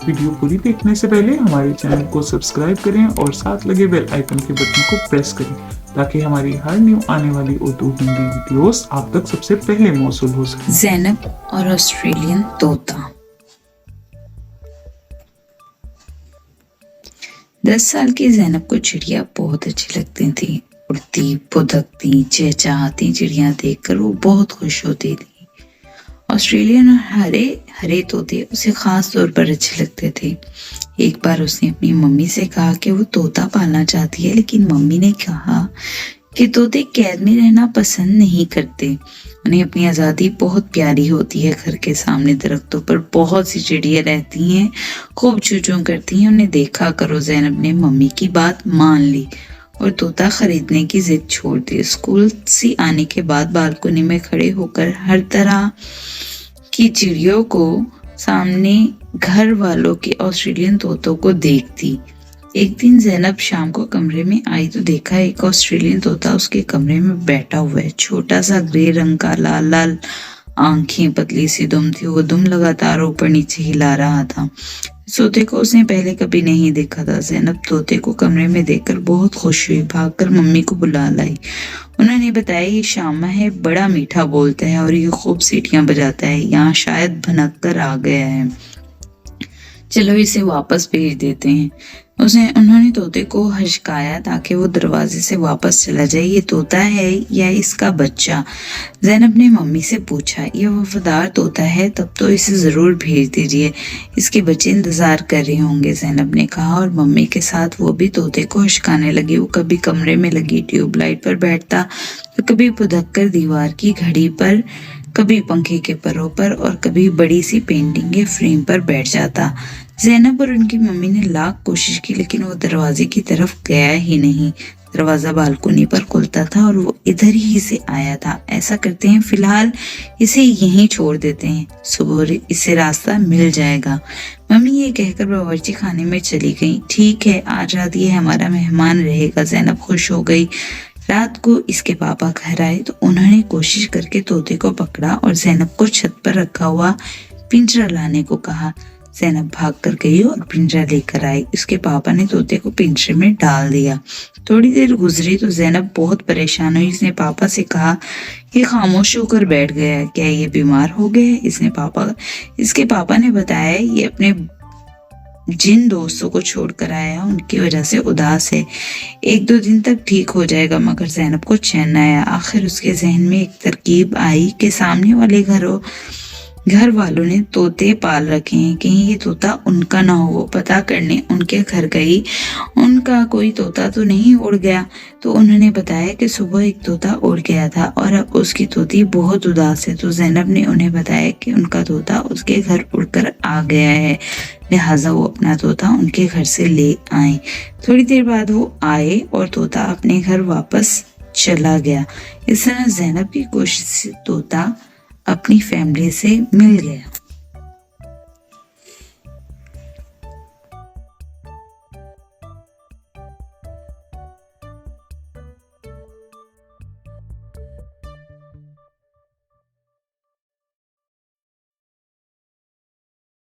Video पूरी देखने से पहले हमारे चैनल को सब्सक्राइब करें और साथ लगे बेल आइकन के बटन को प्रेस करें ताकि हमारी हर न्यू आने वाली उर्दू हिंदी वीडियोस आप तक सबसे पहले मौसूल हो सके। ज़ैनब और ऑस्ट्रेलियन तोता। 10 साल की ज़ैनब को चिड़िया बहुत अच्छी लगती थी। उड़ती, फुदकती, चहचहाती चिड़िया देखकर वो बहुत खुश होती थी। ऑस्ट्रेलियन और हरे हरे तोते उसे खास तौर पर अच्छे लगते थे। एक बार उसने अपनी मम्मी से कहा कि वो तोता पालना चाहती है, लेकिन मम्मी ने कहा कि तोते कैद में रहना पसंद नहीं करते, उन्हें अपनी आज़ादी बहुत प्यारी होती है। घर के सामने दरख्तों पर बहुत सी चिड़िया रहती हैं, खूब चूं चूं करती हैं, उन्हें देखा करो। ज़ैनब ने मम्मी की बात मान ली और तोता खरीदने की जिद छोड़ दी। स्कूल से आने के बाद बालकनी में खड़े होकर हर तरह की चिड़ियों को सामने घर वालों के ऑस्ट्रेलियन तोतों को देखती। एक दिन ज़ैनब शाम को कमरे में आई तो देखा एक ऑस्ट्रेलियन तोता उसके कमरे में बैठा हुआ है। छोटा सा ग्रे रंग का, लाल लाल आंखें, पतली सी दुम थी। वो दुम लगातार ऊपर नीचे हिला रहा था। तोते को उसने पहले कभी नहीं देखा था। ज़ैनब तोते को कमरे में देखकर बहुत खुश हुई, भागकर मम्मी को बुला लाई। उन्होंने बताया ये शामा है, बड़ा मीठा बोलता है और ये खूब सीटियां बजाता है, यहाँ शायद भनक कर आ गया है, चलो इसे वापस भेज देते हैं। उन्होंने तोते को हचकाया ताकि वो दरवाजे से वापस चला जाए। ये तोता है या इसका बच्चा? ज़ैनब ने मम्मी से पूछा। ये वफादार तोता है, तब तो इसे ज़रूर भेज दीजिए, इसके बच्चे इंतज़ार कर रहे होंगे, ज़ैनब ने कहा और मम्मी के साथ वो भी तोते को हचकाने लगी। वो कभी कमरे में लगी ट्यूबलाइट पर बैठता तो कभी पुदक कर दीवार की घड़ी पर, कभी पंखे के परों पर और कभी बड़ी सी पेंटिंग के फ्रेम पर बैठ जाता। ज़ैनब और उनकी मम्मी ने लाख कोशिश की, लेकिन वो दरवाजे की तरफ गया ही नहीं। दरवाज़ा बालकनी पर खुलता था और वो इधर ही से आया था। ऐसा करते हैं, फिलहाल इसे यहीं छोड़ देते हैं, सुबह इसे रास्ता मिल जाएगा। मम्मी ये कहकर बावर्ची खाने में चली गई। ठीक है, आज रात ये हमारा मेहमान रहेगा। ज़ैनब खुश हो गई। रात को इसके पापा घर आए तो उन्होंने कोशिश करके तोते को पकड़ा और ज़ैनब को छत पर रखा हुआ पिंजरा लाने को कहा। ज़ैनब भाग कर गई और पिंजरा लेकर आई। उसके पापा ने तोते को पिंजरे में डाल दिया। थोड़ी देर गुजरी तो ज़ैनब बहुत परेशान हुई। इसने पापा से कहा, ये खामोश होकर बैठ गया है, क्या ये बीमार हो गया है? इसके पापा ने बताया ये अपने जिन दोस्तों को छोड़कर आया उनकी वजह से उदास है, 1-2 दिन तक ठीक हो जाएगा। मगर ज़ैनब को चैन न आया। आखिर उसके जहन में एक तरकीब आई कि सामने वाले घर वालों ने तोते पाल रखे हैं, कहीं ये तोता उनका ना हो। पता करने उनके घर गई, उनका कोई तोता तो नहीं उड़ गया। तो उन्होंने बताया कि सुबह एक तोता उड़ गया था और अब उसकी तोती बहुत उदास है। तो ज़ैनब ने उन्हें बताया कि उनका तोता उसके घर उड़कर आ गया है, लिहाजा वो अपना तोता उनके घर से ले आए। थोड़ी देर बाद वो आए और तोता अपने घर वापस चला गया। इस तरह ज़ैनब की कोशिश से तोता अपनी फैमिली से मिल गया।